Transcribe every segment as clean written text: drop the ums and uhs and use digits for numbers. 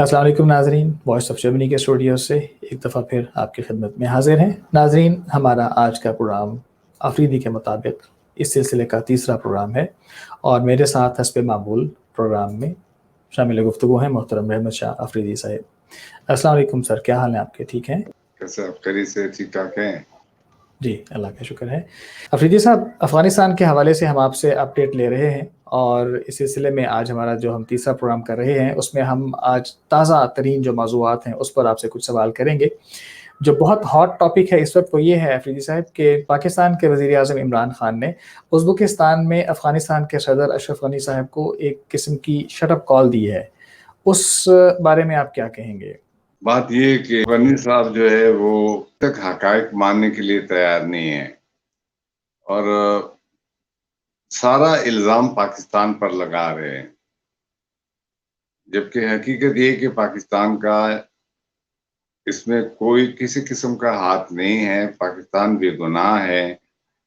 السلام علیکم ناظرین، وائس آف جرمنی کے اسٹوڈیو سے ایک دفعہ پھر آپ کی خدمت میں حاضر ہیں۔ ناظرین، ہمارا آج کا پروگرام افریدی کے مطابق اس سلسلے کا تیسرا پروگرام ہے، اور میرے ساتھ حسب معمول پروگرام میں شامل گفتگو ہیں محترم رحمت شاہ افریدی صاحب۔ السلام علیکم سر، کیا حال ہیں آپ کے؟ ٹھیک ہیں؟ کیسے آپ خیریت سے ٹھیک ٹھاک ہیں؟ جی اللہ کا شکر ہے۔ افریدی صاحب، افغانستان کے حوالے سے ہم آپ سے اپڈیٹ لے رہے ہیں، اور اس سلسلے میں آج ہمارا جو ہم تیسرا پروگرام کر رہے ہیں اس میں ہم آج تازہ ترین جو موضوعات ہیں اس پر آپ سے کچھ سوال کریں گے۔ جو بہت ہاٹ ٹاپک ہے اس وقت وہ یہ ہے افریدی صاحب کہ پاکستان کے وزیر اعظم عمران خان نے ازبکستان میں افغانستان کے صدر اشرف غنی صاحب کو ایک قسم کی شٹ اپ کال دی ہے۔ اس بارے میں آپ کیا کہیں گے؟ بات یہ کہ غنی صاحب جو ہے وہ تک حقائق ماننے کے لیے تیار نہیں ہے، اور سارا الزام پاکستان پر لگا رہے ہیں، جبکہ حقیقت یہ کہ پاکستان کا اس میں کوئی کسی قسم کا ہاتھ نہیں ہے۔ پاکستان بے گناہ ہے،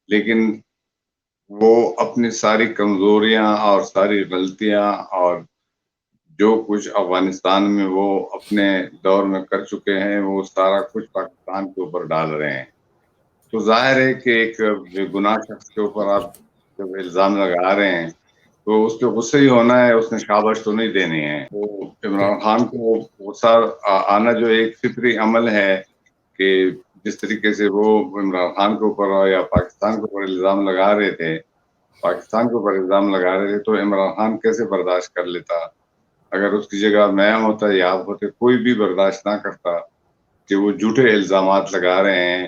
لیکن وہ اپنی ساری کمزوریاں اور ساری غلطیاں اور جو کچھ افغانستان میں وہ اپنے دور میں کر چکے ہیں وہ سارا کچھ پاکستان کے اوپر ڈال رہے ہیں۔ تو ظاہر ہے کہ ایک بے گناہ شخص کے اوپر آپ جب الزام لگا رہے ہیں تو اس کے غصے ہی ہونا ہے، اس نے شاباش تو نہیں دینی ہے۔ تو عمران خان کو غصہ آنا جو ایک فطری عمل ہے کہ جس طریقے سے وہ عمران خان کے اوپر یا پاکستان کے اوپر الزام لگا رہے تھے، تو عمران خان کیسے برداشت کر لیتا؟ اگر اس کی جگہ میں ہوتا یا آپ ہوتے، کوئی بھی برداشت نہ کرتا کہ وہ جھوٹے الزامات لگا رہے ہیں۔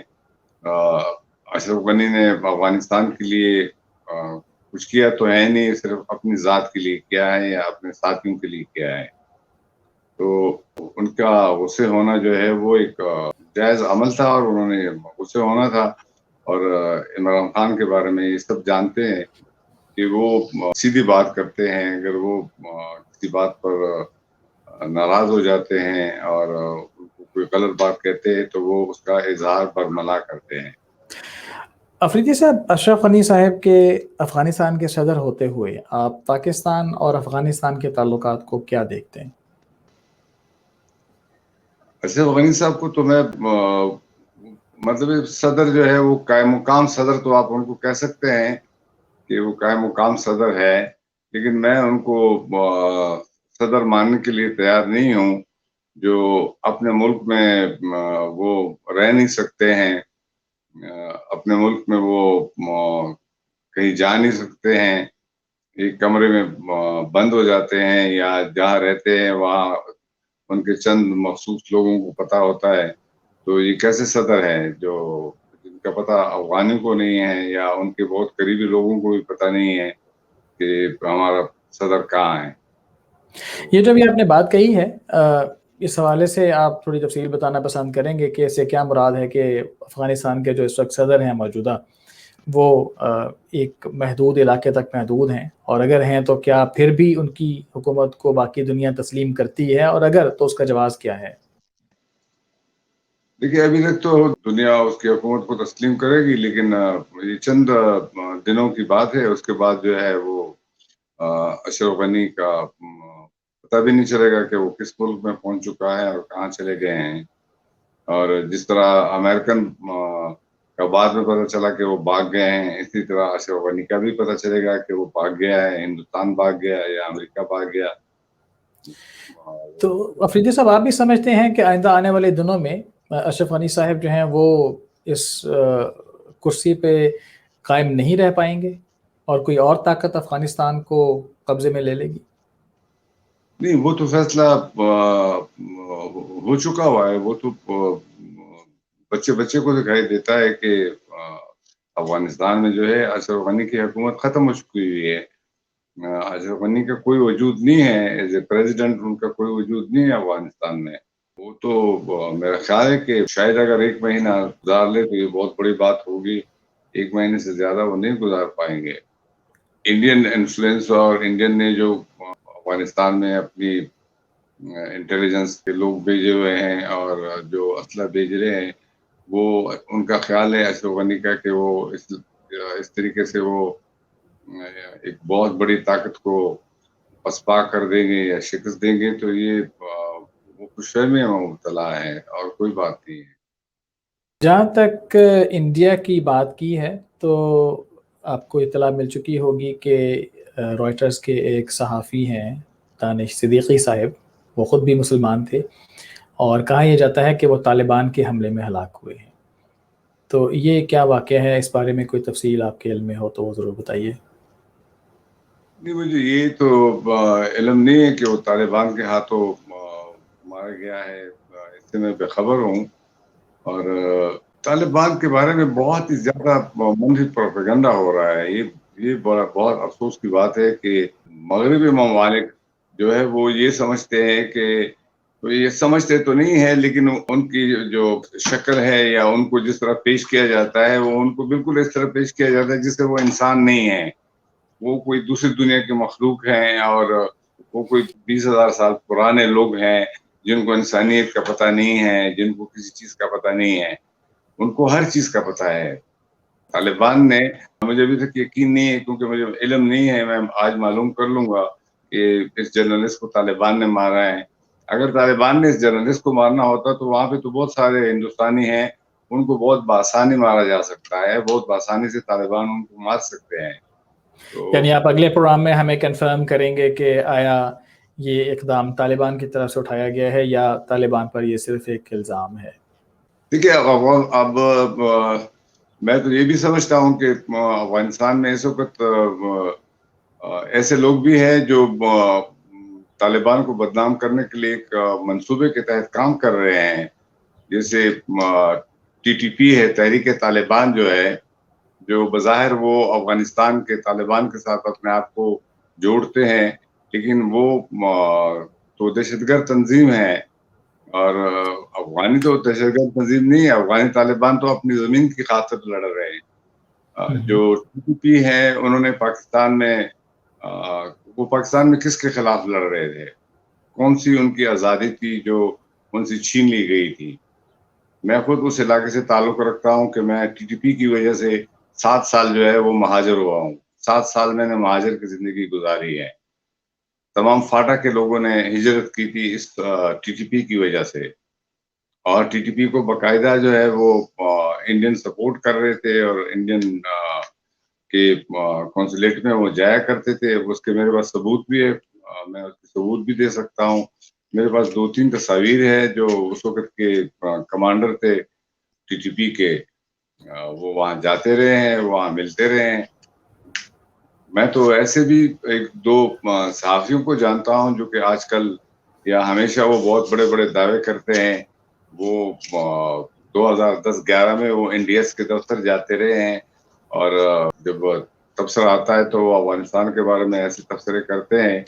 اشرف غنی نے افغانستان کے لیے کچھ کیا تو ہے نہیں، صرف اپنی ذات کے لیے کیا ہے یا اپنے ساتھیوں کے لیے کیا ہے۔ تو ان کا غصے ہونا جو ہے وہ ایک جائز عمل تھا، اور انہوں نے غصے ہونا تھا۔ اور عمران خان کے بارے میں یہ سب جانتے ہیں کہ وہ سیدھی بات کرتے ہیں، اگر وہ کسی بات پر ناراض ہو جاتے ہیں اور کوئی غلط بات کہتے ہیں تو وہ اس کا اظہار برملا کرتے ہیں۔ افریدی صاحب، اشرف غنی صاحب کے افغانستان کے صدر ہوتے ہوئے آپ پاکستان اور افغانستان کے تعلقات کو کیا دیکھتے ہیں؟ اشرف غنی صاحب کو تو میں مطلب صدر جو ہے وہ قائم مقام صدر، تو آپ ان کو کہہ سکتے ہیں کہ وہ قائم مقام صدر ہے، لیکن میں ان کو صدر ماننے کے لیے تیار نہیں ہوں جو اپنے ملک میں وہ رہ نہیں سکتے ہیں، اپنے ملک میں وہ کہیں جا نہیں سکتے ہیں، ایک کمرے میں بند ہو جاتے ہیں، یا جہاں رہتے ہیں وہاں ان کے چند مخصوص لوگوں کو پتہ ہوتا ہے۔ تو یہ کیسے صدر ہے جن کا پتہ افغانیوں کو نہیں ہے، یا ان کے بہت قریبی لوگوں کو بھی پتہ نہیں ہے کہ ہمارا صدر کہاں ہے؟ یہ جو بھی آپ نے بات کہی ہے، اس حوالے سے آپ تھوڑی تفصیل بتانا پسند کریں گے کہ اسے کیا مراد ہے کہ افغانستان کے جو اس وقت صدر ہیں موجودہ وہ ایک محدود علاقے تک محدود ہیں، اور اگر ہیں تو کیا پھر بھی ان کی حکومت کو باقی دنیا تسلیم کرتی ہے، اور اگر تو اس کا جواز کیا ہے؟ دیکھیے، ابھی تک تو دنیا اس کی حکومت کو تسلیم کرے گی، لیکن یہ چند دنوں کی بات ہے، اس کے بعد جو ہے وہ اشرف غنی کا پتہ بھی نہیں چلے گا کہ وہ کس ملک میں پہنچ چکا ہے اور کہاں چلے گئے ہیں۔ اور جس طرح امریکن کا بعد میں پتہ چلا کہ وہ بھاگ گئے ہیں، اسی طرح اشرف غنی کا بھی پتہ چلے گا کہ وہ بھاگ گیا ہے، ہندوستان بھاگ گیا یا امریکہ بھاگ گیا۔ تو افریدی صاحب، آپ بھی سمجھتے ہیں کہ آئندہ آنے والے دنوں میں اشرف غنی صاحب جو ہیں وہ اس کرسی پہ قائم نہیں رہ پائیں گے اور کوئی اور طاقت افغانستان کو قبضے میں لے لے گی؟ نہیں، وہ تو فیصلہ ہو چکا ہوا ہے۔ وہ تو بچے بچے کو دکھائی دیتا ہے کہ افغانستان میں جو ہے اشرف غنی کی حکومت ختم ہو چکی ہوئی ہے۔ اشرف غنی کا کوئی وجود نہیں ہے، ایز اے پریزیڈنٹ ان کا کوئی وجود نہیں ہے افغانستان میں۔ وہ تو میرا خیال ہے کہ شاید اگر ایک مہینہ گزار لے تو یہ بہت بڑی بات ہوگی، ایک مہینے سے زیادہ وہ نہیں گزار پائیں گے۔ انڈین انفلوئنس اور انڈین نے جو افغانستان میں اپنی انٹیلیجنس کے لوگ بھیجے ہوئے ہیں اور جو اسلحہ بھیج رہے ہیں، وہ ان کا خیال ہے اشرف غنی کا کہ وہ اس طریقے سے وہ ایک بہت بڑی طاقت کو پسپا کر دیں گے یا شکست دیں گے۔ تو یہ خوش فہمی میں مبتلا ہیں اور کوئی بات نہیں ہے. جہاں تک انڈیا کی بات کی ہے تو آپ کو اطلاع مل چکی ہوگی کہ رائٹرز کے ایک صحافی ہیں دانش صدیقی صاحب، وہ خود بھی مسلمان تھے، اور کہا یہ جاتا ہے کہ وہ طالبان کے حملے میں ہلاک ہوئے ہیں. تو یہ کیا واقعہ ہے؟ اس بارے میں کوئی تفصیل آپ کے علم میں ہو تو وہ ضرور بتائیے. نہیں، مجھے یہ تو علم نہیں ہے کہ وہ طالبان کے ہاتھوں مارا گیا ہے، اس سے میں بے خبر ہوں. اور طالبان کے بارے میں بہت ہی زیادہ منفی پروپیگنڈا ہو رہا ہے. یہ بہت افسوس کی بات ہے کہ مغربی ممالک جو ہے وہ یہ سمجھتے ہیں کہ وہ یہ سمجھتے تو نہیں ہے، لیکن ان کی جو شکل ہے یا ان کو جس طرح پیش کیا جاتا ہے وہ ان کو بالکل اس طرح پیش کیا جاتا ہے جس سے وہ انسان نہیں ہے، وہ کوئی دوسری دنیا کے مخلوق ہیں، اور وہ کوئی 20,000 سال پرانے لوگ ہیں جن کو انسانیت کا پتہ نہیں ہے، جن کو کسی چیز کا پتہ نہیں ہے. ان کو ہر چیز کا پتہ ہے. طالبان نے، مجھے ابھی تک یقین نہیں ہے کیونکہ مجھے علم نہیں ہے، میں آج معلوم کر لوں گا کہ اس جرنلسٹ کو طالبان نے مارا ہے. اگر طالبان نے اس جرنلسٹ کو مارنا ہوتا تو وہاں پہ تو بہت سارے ہندوستانی ہیں، ان کو بہت بآسانی مارا جا سکتا ہے، بہت بآسانی سے طالبان ان کو مار سکتے ہیں. یعنی آپ اگلے پروگرام میں ہمیں کنفرم کریں گے کہ آیا یہ اقدام طالبان کی طرف سے اٹھایا گیا ہے یا طالبان پر یہ صرف ایک الزام ہے؟ ٹھیک ہے. اب میں تو یہ بھی سمجھتا ہوں کہ افغانستان میں اس وقت ایسے لوگ بھی ہیں جو طالبان کو بدنام کرنے کے لیے ایک منصوبے کے تحت کام کر رہے ہیں. جیسے ٹی ٹی پی ہے، تحریک طالبان جو ہے، جو بظاہر وہ افغانستان کے طالبان کے ساتھ اپنے آپ کو جوڑتے ہیں، لیکن وہ تو دہشت گرد تنظیم ہے. اور افغانی تو دہشت گرد تنظیم نہیں ہے، افغانی طالبان تو اپنی زمین کی خاطر لڑ رہے ہیں. جو ٹی ٹی پی ہے انہوں نے پاکستان میں وہ پاکستان میں کس کے خلاف لڑ رہے تھے؟ کون سی ان کی آزادی تھی جو ان سے چھین لی گئی تھی؟ میں خود اس علاقے سے تعلق رکھتا ہوں کہ میں ٹی ٹی پی کی وجہ سے 7 سال جو ہے وہ مہاجر ہوا ہوں. 7 سال میں نے مہاجر کی زندگی گزاری ہے. تمام فاٹا کے لوگوں نے ہجرت کی تھی اس ٹی ٹی پی کی وجہ سے، اور ٹی ٹی پی کو باقاعدہ جو ہے وہ انڈین سپورٹ کر رہے تھے، اور انڈین کے کونسلیٹ میں وہ جایا کرتے تھے. اس کے میرے پاس ثبوت بھی ہے، میں اس کے ثبوت بھی دے سکتا ہوں. میرے پاس 2-3 تصاویر ہے جو اس وقت کے کمانڈر تھے ٹی ٹی پی کے، وہ وہاں جاتے رہے ہیں، وہاں ملتے رہے ہیں. میں تو ایسے بھی 1-2 صحافیوں کو جانتا ہوں جو کہ آج کل یا ہمیشہ وہ بہت بڑے بڑے دعوے کرتے ہیں. وہ 2010-11 میں وہ این ڈی ایس کے دفتر جاتے رہے ہیں، اور جب تبصرہ آتا ہے تو وہ افغانستان کے بارے میں ایسے تبصرے کرتے ہیں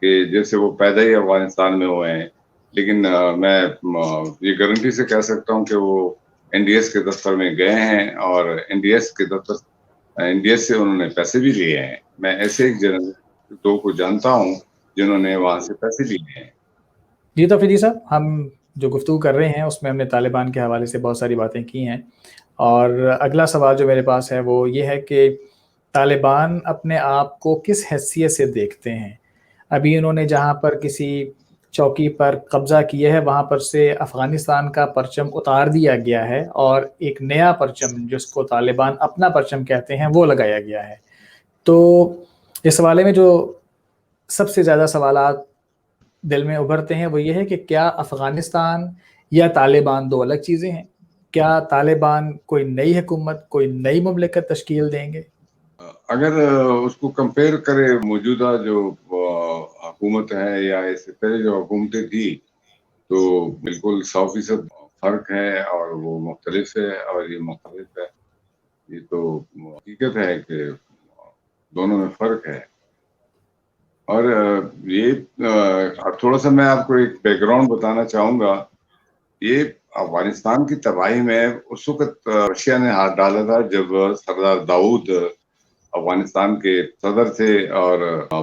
کہ جیسے وہ پیدا ہی افغانستان میں ہوئے ہیں. لیکن میں یہ گارنٹی سے کہہ سکتا ہوں کہ وہ این ڈی ایس کے دفتر میں گئے ہیں، اور این ڈی ایس کے دفتر این ڈی ایس سے انہوں نے پیسے بھی لیے ہیں. میں ایسے ایک جرنلسٹ 2 کو جانتا ہوں جنہوں نے وہاں سے پیسے لیے ہیں. جی تو فیضی صاحب، ہم جو گفتگو کر رہے ہیں اس میں ہم نے طالبان کے حوالے سے بہت ساری باتیں کی ہیں، اور اگلا سوال جو میرے پاس ہے وہ یہ ہے کہ طالبان اپنے آپ کو کس حیثیت سے دیکھتے ہیں؟ ابھی انہوں نے جہاں پر کسی چوکی پر قبضہ کیا ہے وہاں پر سے افغانستان کا پرچم اتار دیا گیا ہے، اور ایک نیا پرچم جس کو طالبان اپنا پرچم کہتے ہیں وہ لگایا گیا ہے. تو اس حوالے میں جو سب سے زیادہ سوالات دل میں ابھرتے ہیں وہ یہ ہے کہ کیا افغانستان یا طالبان 2 الگ چیزیں ہیں؟ کیا طالبان کوئی نئی حکومت، کوئی نئی مملکت تشکیل دیں گے؟ اگر اس کو کمپیئر کرے موجودہ جو حکومت ہے یا اس سے پہلے جو حکومتیں تھی تو بالکل 100% فرق ہے، اور وہ مختلف ہے، اور یہ مختلف ہے. یہ تو حقیقت ہے کہ دونوں میں فرق ہے. اور یہ تھوڑا سا میں آپ کو ایک بیک گراؤنڈ بتانا چاہوں گا. یہ افغانستان کی تباہی میں اس وقت رشیا نے ہاتھ ڈالا تھا جب سردار داؤد افغانستان کے صدر تھے، اور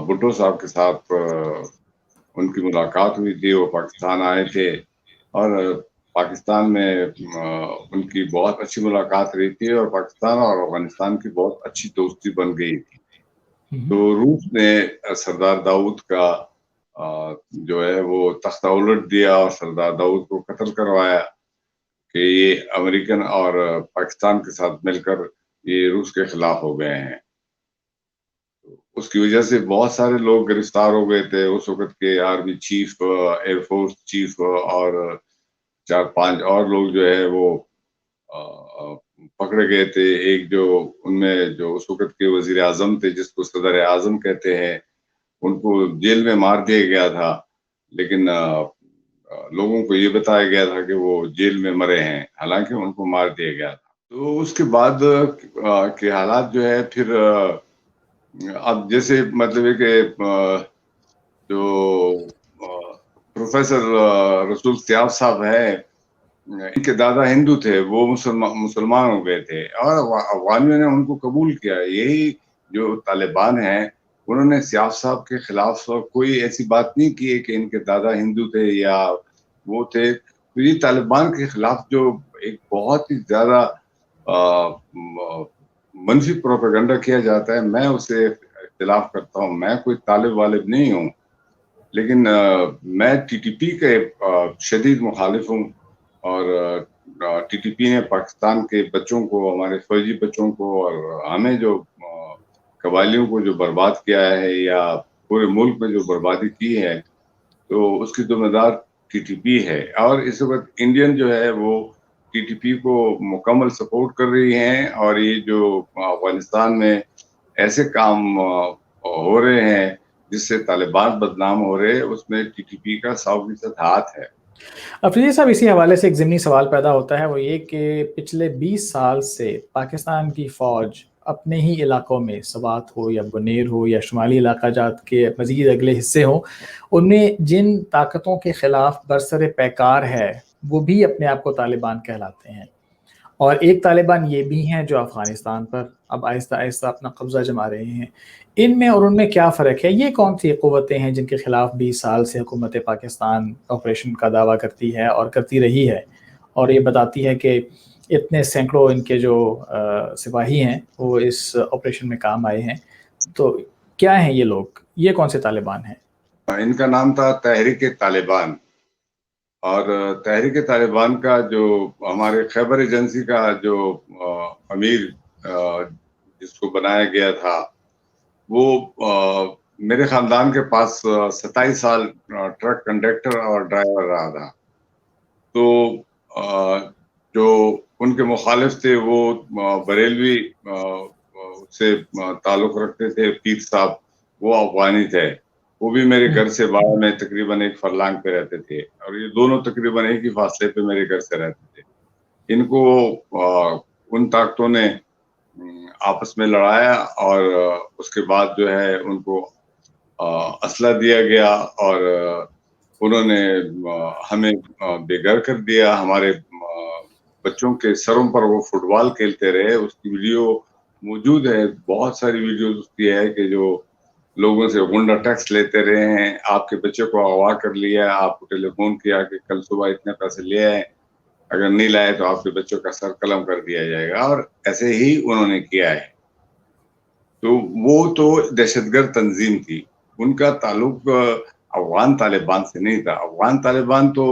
بھٹو صاحب کے ساتھ ان کی ملاقات ہوئی تھی. وہ پاکستان آئے تھے، اور پاکستان میں ان کی بہت اچھی ملاقات رہی تھی، اور پاکستان اور افغانستان کی بہت اچھی دوستی بن گئی تھی. تو روس نے سردار داؤد کا جو ہے وہ تختہ الٹ دیا اور سردار داؤد کو قتل کروایا کہ یہ امریکن اور پاکستان کے ساتھ مل کر یہ روس کے خلاف ہو گئے ہیں. اس کی وجہ سے بہت سارے لوگ گرفتار ہو گئے تھے اس وقت کے army chief, air force chief اور 4-5 اور لوگ جو ہے وہ پکڑے گئے تھے. ایک جو ان میں جو اس وقت کے وزیر اعظم تھے جس کو صدر اعظم کہتے ہیں، ان کو جیل میں مار دیا گیا تھا، لیکن لوگوں کو یہ بتایا گیا تھا کہ وہ جیل میں مرے ہیں، حالانکہ ان کو مار دیا گیا تھا. تو اس کے بعد کے حالات جو ہے پھر اب جیسے مطلب ہے کہ جو پروفیسر رسول سیاف صاحب ہے، ان کے دادا ہندو تھے، وہ مسلمان ہو گئے تھے اور افغانیوں نے ان کو قبول کیا. یہی جو طالبان ہیں انہوں نے سیاف صاحب کے خلاف کوئی ایسی بات نہیں کی کہ ان کے دادا ہندو تھے یا وہ تھے. تو یہ طالبان کے خلاف جو ایک بہت ہی زیادہ منفی پروپیگنڈا کیا جاتا ہے، میں اسے اختلاف کرتا ہوں. میں کوئی طالب والب نہیں ہوں، لیکن میں ٹی ٹی پی کا شدید مخالف ہوں. اور ٹی ٹی پی نے پاکستان کے بچوں کو، ہمارے فوجی بچوں کو اور ہمیں جو قبائلیوں کو جو برباد کیا ہے یا پورے ملک میں جو بربادی کی ہے، تو اس کی ذمہ دار ٹی ٹی پی ہے. اور اس وقت انڈین جو ہے وہ ٹی ٹی پی کو مکمل سپورٹ کر رہی ہیں. اور یہ جو افغانستان میں ایسے کام ہو رہے ہیں جس سے طالبان بدنام ہو رہے ہیں، اس میں ٹی ٹی پی کا 100% ہاتھ ہے. افریدی صاحب، اسی حوالے سے ایک ضمنی سوال پیدا ہوتا ہے، وہ یہ کہ پچھلے 20 سال سے پاکستان کی فوج اپنے ہی علاقوں میں، سوات ہو یا بنیر ہو یا شمالی علاقہ جات کے مزید اگلے حصے ہوں، ان میں جن طاقتوں کے خلاف برسر پیکار ہے وہ بھی اپنے آپ کو طالبان کہلاتے ہیں. اور ایک طالبان یہ بھی ہیں جو افغانستان پر اب آہستہ آہستہ اپنا قبضہ جما رہے ہیں. ان میں اور ان میں کیا فرق ہے؟ یہ کون سی قوتیں ہیں جن کے خلاف 20 سال سے حکومت پاکستان آپریشن کا دعویٰ کرتی ہے اور کرتی رہی ہے، اور یہ بتاتی ہے کہ اتنے سینکڑوں ان کے جو سپاہی ہیں وہ اس آپریشن میں کام آئے ہیں؟ تو کیا ہیں یہ لوگ؟ یہ کون سے طالبان ہیں؟ ان کا نام تھا تحریک طالبان. اور تحریک طالبان کا جو ہمارے خیبر ایجنسی کا جو امیر جس کو بنایا گیا تھا، وہ میرے خاندان کے پاس 27 سال ٹرک کنڈکٹر اور ڈرائیور رہا تھا. تو جو ان کے مخالف تھے وہ بریلوی سے تعلق رکھتے تھے، پیر صاحب، وہ افغانی تھے. وہ بھی میرے گھر سے باہر میں تقریباً 1 فرلانگ پہ رہتے تھے، اور یہ دونوں تقریباً ایک ہی فاصلے پہ میرے گھر سے رہتے تھے. ان کو ان طاقتوں نے آپس میں لڑایا، اور اس کے بعد جو ہے ان کو اسلحہ دیا گیا، اور انہوں نے ہمیں بے گھر کر دیا. ہمارے بچوں کے سروں پر وہ فٹ بال کھیلتے رہے. اس کی ویڈیو موجود ہے، بہت ساری ویڈیوز اس کی ہے کہ جو لوگوں سے غنڈہ ٹیکس لیتے رہے ہیں. آپ کے بچے کو اغوا کر لیا، آپ کو ٹیلی فون کیا کہ کل صبح اتنے پیسے لے آئے، اگر نہیں لائے تو آپ کے بچوں کا سر قلم کر دیا جائے گا. اور ایسے ہی انہوں نے کیا ہے. تو وہ تو دہشت گرد تنظیم تھی، ان کا تعلق افغان طالبان سے نہیں تھا. افغان طالبان تو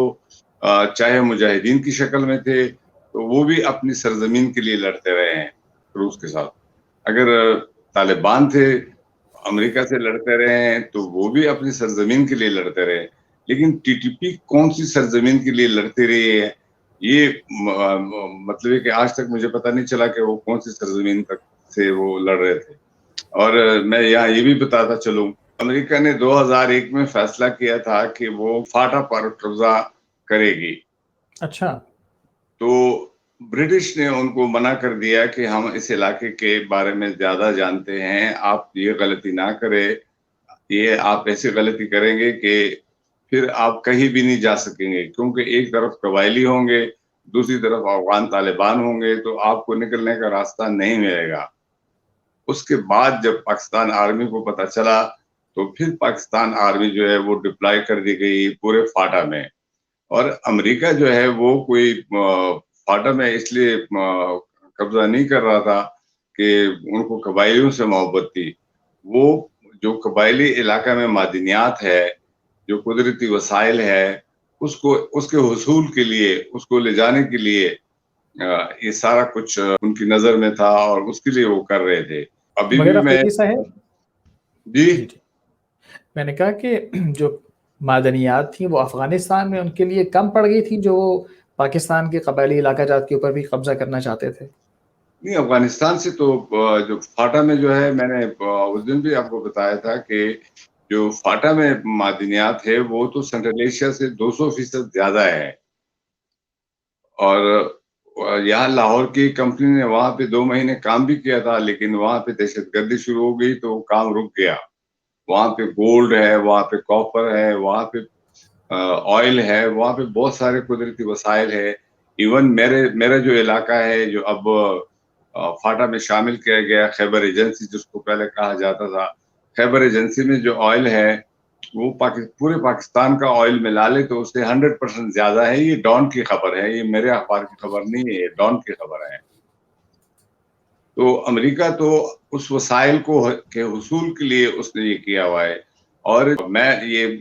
چاہے مجاہدین کی شکل میں تھے، تو وہ بھی اپنی سرزمین کے لیے لڑتے رہے ہیں روس کے ساتھ. اگر طالبان تھے امریکہ سے لڑتے رہے ہیں تو وہ بھی اپنی سرزمین کے لیے لڑتے رہے. لیکن ٹی ٹی پی کون سی سرزمین کے لیے لڑتی رہی ہے، یہ مطلب ہے کہ آج تک مجھے پتہ نہیں چلا کہ وہ کون سی سرزمین تک سے وہ لڑ رہے تھے. اور میں یہاں یہ بھی بتاتا چلوں، امریکہ نے 2001 میں فیصلہ کیا تھا کہ وہ فاٹا پر قبضہ کرے گی. اچھا. تو برٹش نے ان کو منع کر دیا کہ ہم اس علاقے کے بارے میں زیادہ جانتے ہیں، آپ یہ غلطی نہ کرے. یہ آپ ایسی غلطی کریں گے کہ پھر آپ کہیں بھی نہیں جا سکیں گے، کیونکہ ایک طرف قبائلی ہوں گے، دوسری طرف افغان طالبان ہوں گے، تو آپ کو نکلنے کا راستہ نہیں ملے گا. اس کے بعد جب پاکستان آرمی کو پتہ چلا تو پھر پاکستان آرمی جو ہے وہ ڈپلائی کر دی گئی پورے فاٹا میں. اور امریکہ جو ہے وہ کوئی فاٹا میں اس لیے قبضہ نہیں کر رہا تھا کہ ان کو قبائلیوں سے محبت تھی. وہ جو قبائلی علاقہ میں معدنیات ہے جو قدرتی وسائل ہے اس کے حصول کے لیے، اس کو لے جانے کے لیے یہ سارا کچھ ان کی نظر میں تھا اور اس کے لیے وہ کر رہے تھے. ابھی مگر بھی میں افریدی صاحب جی جی میں نے کہا کہ جو معدنیات تھیں وہ افغانستان میں ان کے لیے کم پڑ گئی تھی جو وہ پاکستان کے قبائلی علاقہ جات کے اوپر بھی قبضہ کرنا چاہتے تھے. نہیں، افغانستان سے تو جو فاٹا میں جو ہے، میں نے اس دن بھی آپ کو بتایا تھا کہ جو فاٹا میں معدنیات ہے وہ تو سینٹرل ایشیا سے 200% زیادہ ہے. اور یہاں لاہور کی کمپنی نے وہاں پہ 2 مہینے کام بھی کیا تھا، لیکن وہاں پہ دہشت گردی شروع ہو گئی تو کام رک گیا. وہاں پہ گولڈ ہے، وہاں پہ کاپر ہے، وہاں پہ آئل ہے، وہاں پہ بہت سارے قدرتی وسائل ہے. ایون میرا جو علاقہ ہے جو اب فاٹا میں شامل کیا گیا، خیبر ایجنسی جس کو پہلے کہا جاتا تھا، خیبر ایجنسی میں جو آئل ہے وہ پورے پاکستان کا آئل ملا لے تو اس سے 100% زیادہ ہے. یہ ڈان کی خبر ہے، یہ میرے اخبار کی خبر نہیں ہے، یہ ڈان کی خبر ہے. تو امریکہ تو اس وسائل کے حصول کے لیے اس نے یہ کیا ہوا ہے. اور میں یہ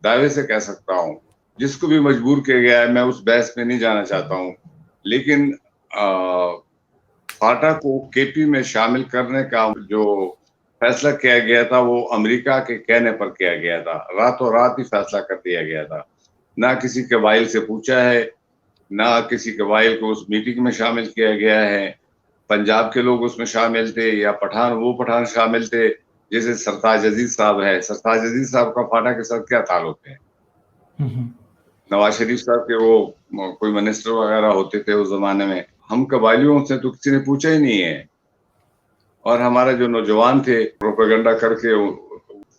دعوے سے کہہ سکتا ہوں، جس کو بھی مجبور کیا گیا ہے، میں اس بحث میں نہیں جانا چاہتا ہوں، لیکن فاٹا کو کے پی میں شامل کرنے کا جو فیصلہ کیا گیا تھا وہ امریکہ کے کہنے پر کیا گیا تھا. راتوں رات ہی فیصلہ کر دیا گیا تھا. نہ کسی قبائل سے پوچھا ہے، نہ کسی قبائل کو اس میٹنگ میں شامل کیا گیا ہے. پنجاب کے لوگ اس میں شامل تھے یا پٹھان شامل تھے. جیسے سرتاج عزیز صاحب ہے، سرتاج عزیز صاحب کا فاٹا کے ساتھ کیا تعلق ہے؟ نواز شریف صاحب کے وہ کوئی منسٹر وغیرہ ہوتے تھے اس زمانے میں. ہم قبائلیوں سے تو کسی نے پوچھا ہی نہیں ہے. اور ہمارے جو نوجوان تھے پروپیگنڈا کر کے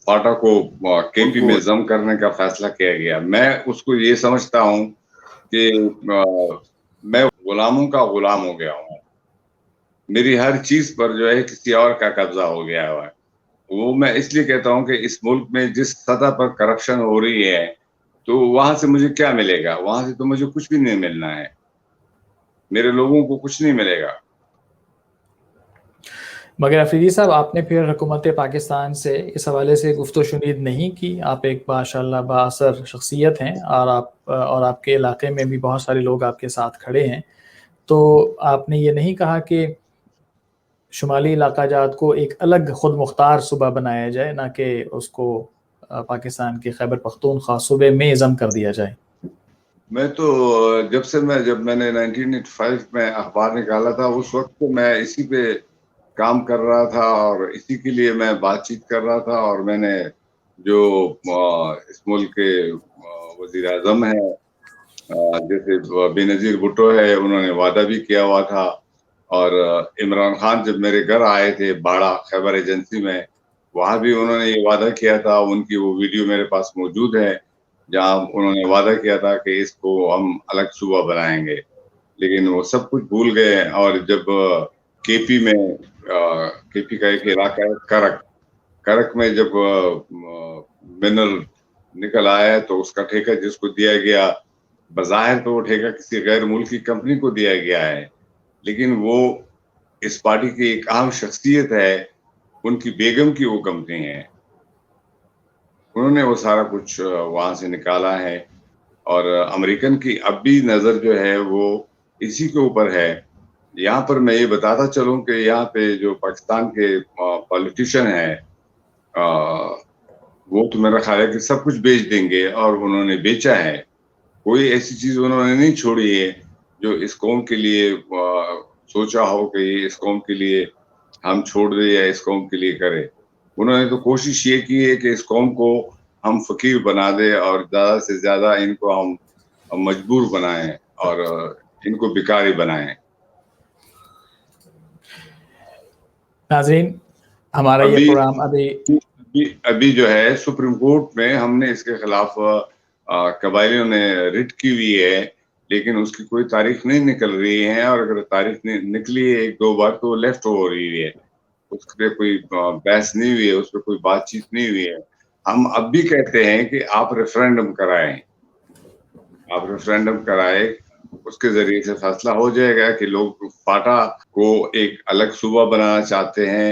فاٹا کو کے پی میں ضم کرنے کا فیصلہ کیا گیا. میں اس کو یہ سمجھتا ہوں کہ میں غلاموں کا غلام ہو گیا ہوں. میری ہر چیز پر جو ہے کسی اور کا قبضہ ہو گیا ہوا ہے. وہ میں اس لیے کہتا ہوں کہ اس ملک میں جس سطح پر کرپشن ہو رہی ہے تو وہاں سے مجھے کیا ملے گا؟ وہاں سے تو مجھے کچھ بھی نہیں ملنا ہے، میرے لوگوں کو کچھ نہیں ملے گا. مگر افریدی صاحب آپ نے پھر حکومت پاکستان سے اس حوالے سے گفت و شنید نہیں کی. آپ ایک ماشاءاللہ بااثر شخصیت ہیں اور آپ کے علاقے میں بھی بہت سارے لوگ آپ کے ساتھ کھڑے ہیں. تو آپ نے یہ نہیں کہا کہ شمالی علاقہ جات کو ایک الگ خود مختار صوبہ بنایا جائے، نہ کہ اس کو پاکستان کے خیبر پختونخوا صوبے میں ضم کر دیا جائے؟ میں تو جب میں نے 1985 میں اخبار نکالا تھا اس وقت تو میں اسی پہ کام کر رہا تھا اور اسی کے لیے میں بات چیت کر رہا تھا. اور میں نے جو اس ملک کے وزیر اعظم ہیں جیسے بے نظیر بھٹو ہے، انہوں نے وعدہ بھی کیا ہوا تھا. اور عمران خان جب میرے گھر آئے تھے باڑہ خیبر ایجنسی میں، وہاں بھی انہوں نے یہ وعدہ کیا تھا. ان کی وہ ویڈیو میرے پاس موجود ہے جہاں انہوں نے وعدہ کیا تھا کہ اس کو ہم الگ صوبہ بنائیں گے، لیکن وہ سب کچھ بھول گئے. اور جب کے پی کا ایک علاقہ ہے کرک میں جب منرل نکل آیا تو اس کا ٹھیکہ جس کو دیا گیا، بظاہر تو وہ ٹھیکہ کسی غیر ملکی کمپنی کو دیا گیا ہے، لیکن وہ اس پارٹی کی ایک اہم شخصیت ہے، ان کی بیگم کی وہ کمپنی ہے. انہوں نے وہ سارا کچھ وہاں سے نکالا ہے. اور امریکن کی اب بھی نظر جو ہے وہ اسی کے اوپر ہے. یہاں پر میں یہ بتاتا چلوں کہ یہاں پہ جو پاکستان کے پولیٹیشین ہیں وہ تو میرا خیال ہے کہ سب کچھ بیچ دیں گے، اور انہوں نے بیچا ہے. کوئی ایسی چیز انہوں نے نہیں چھوڑی ہے جو اس قوم کے لیے سوچا ہو کہ اس قوم کے لیے ہم چھوڑ دیں یا اس قوم کے لیے کرے. انہوں نے تو کوشش یہ کی ہے کہ اس قوم کو ہم فقیر بنا دیں اور زیادہ سے زیادہ ان کو ہم مجبور بنائیں اور ان کو بیکاری بنائیں. ناظرین، ہمارا یہ پروگرام ابھی جو ہے سپریم کورٹ میں ہم نے اس کے خلاف قبائلیوں نے رٹ کی ہوئی ہے، لیکن اس کی کوئی تاریخ نہیں نکل رہی ہے. اور اگر تاریخ نکلی ہے 1-2 بار تو لیفٹ ہو رہی ہے، اس پہ کوئی بحث نہیں ہوئی ہے، اس پہ کوئی بات چیت نہیں ہوئی ہے. ہم اب بھی کہتے ہیں کہ آپ ریفرینڈم کرائیں، اس کے ذریعے سے فیصلہ ہو جائے گا کہ لوگ فاٹا کو ایک الگ صوبہ بنانا چاہتے ہیں